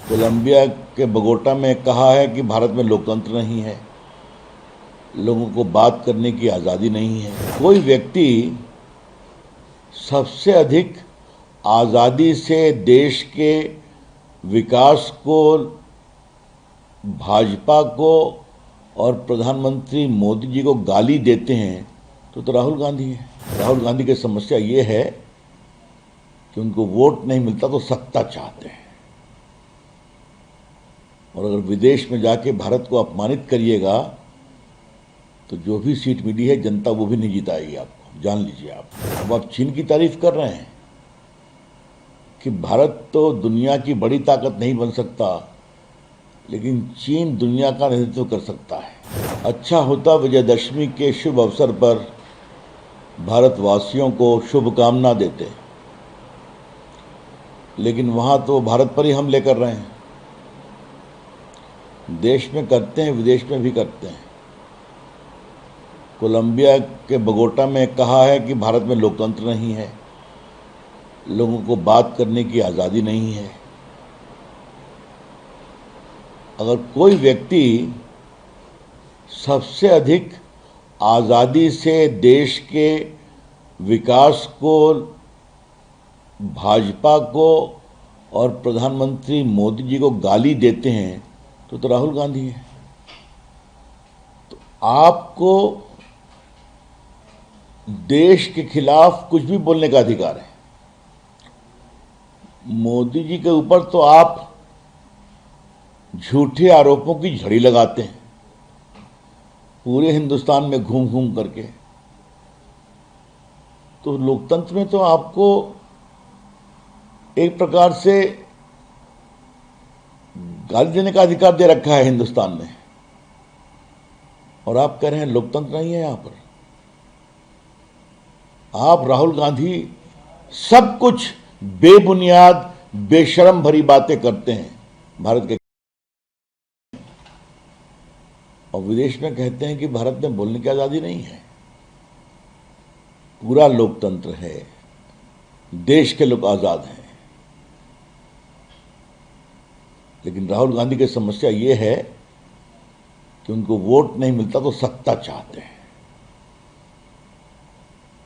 Colombia के Bogota में कहा है कि भारत में लोकतंत्र नहीं है, लोगों को बात करने की आज़ादी नहीं है। कोई व्यक्ति सबसे अधिक आज़ादी से देश के विकास को, भाजपा को और प्रधानमंत्री मोदी जी को गाली देते हैं तो राहुल गांधी है। राहुल गांधी की समस्या ये है कि उनको वोट नहीं मिलता तो सत्ता चाहते हैं, और अगर विदेश में जाके भारत को अपमानित करिएगा तो जो भी सीट मिली है जनता वो भी नहीं जिताएगी आपको, जान लीजिए आप। अब आप चीन की तारीफ कर रहे हैं कि भारत तो दुनिया की बड़ी ताकत नहीं बन सकता, लेकिन चीन दुनिया का नेतृत्व कर सकता है। अच्छा होता विजयदशमी के शुभ अवसर पर भारतवासियों को शुभकामना देते, लेकिन वहां तो भारत पर ही हमले कर रहे हैं। देश में करते हैं, विदेश में भी करते हैं। कोलंबिया के बोगोटा में कहा है कि भारत में लोकतंत्र नहीं है, लोगों को बात करने की आज़ादी नहीं है। अगर कोई व्यक्ति सबसे अधिक आज़ादी से देश के विकास को, भाजपा को और प्रधानमंत्री मोदी जी को गाली देते हैं तो राहुल गांधी है। तो आपको देश के खिलाफ कुछ भी बोलने का अधिकार है। मोदी जी के ऊपर तो आप झूठे आरोपों की झड़ी लगाते हैं पूरे हिंदुस्तान में घूम घूम करके। तो लोकतंत्र में तो आपको एक प्रकार से गाली देने का अधिकार दे रखा है हिंदुस्तान में, और आप कह रहे हैं लोकतंत्र नहीं है। यहां पर आप राहुल गांधी सब कुछ बेबुनियाद, बेशर्म भरी बातें करते हैं भारत के, और विदेश में कहते हैं कि भारत में बोलने की आजादी नहीं है। पूरा लोकतंत्र है, देश के लोग आजाद हैं, लेकिन राहुल गांधी की समस्या ये है कि उनको वोट नहीं मिलता तो सत्ता चाहते हैं,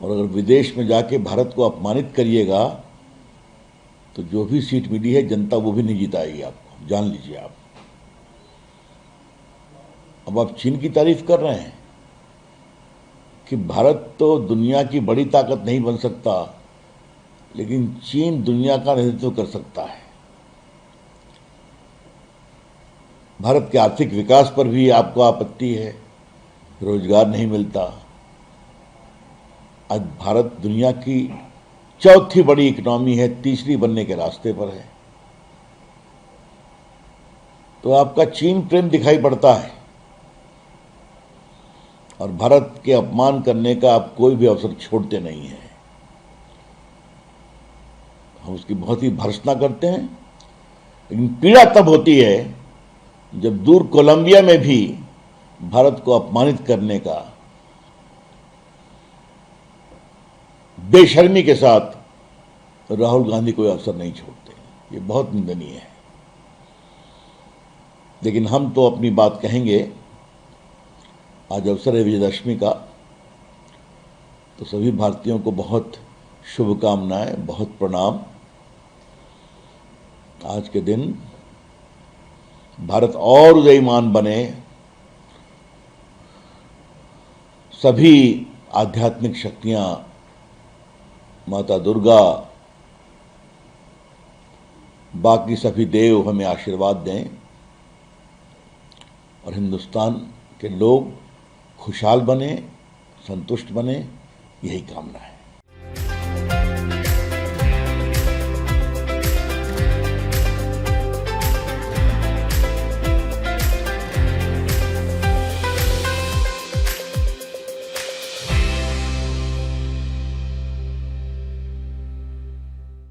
और अगर विदेश में जाके भारत को अपमानित करिएगा तो जो भी सीट मिली है जनता वो भी नहीं जिताएगी आपको, जान लीजिए आप। अब आप चीन की तारीफ कर रहे हैं कि भारत तो दुनिया की बड़ी ताकत नहीं बन सकता, लेकिन चीन दुनिया का नेतृत्व कर सकता है। भारत के आर्थिक विकास पर भी आपको आपत्ति है, रोजगार नहीं मिलता। आज भारत दुनिया की चौथी बड़ी इकोनॉमी है, तीसरी बनने के रास्ते पर है। तो आपका चीन प्रेम दिखाई पड़ता है, और भारत के अपमान करने का आप कोई भी अवसर छोड़ते नहीं हैं। हम उसकी बहुत ही भर्त्सना करते हैं, लेकिन पीड़ा तब होती है जब दूर कोलंबिया में भी भारत को अपमानित करने का बेशर्मी के साथ राहुल गांधी कोई अवसर नहीं छोड़ते। ये बहुत निंदनीय है, लेकिन हम तो अपनी बात कहेंगे। आज अवसर है विजयदशमी का, तो सभी भारतीयों को बहुत शुभकामनाएं, बहुत प्रणाम। आज के दिन भारत और उदयमान बने, सभी आध्यात्मिक शक्तियां, माता दुर्गा, बाकी सभी देव हमें आशीर्वाद दें, और हिंदुस्तान के लोग खुशहाल बने, संतुष्ट बने, यही कामना है।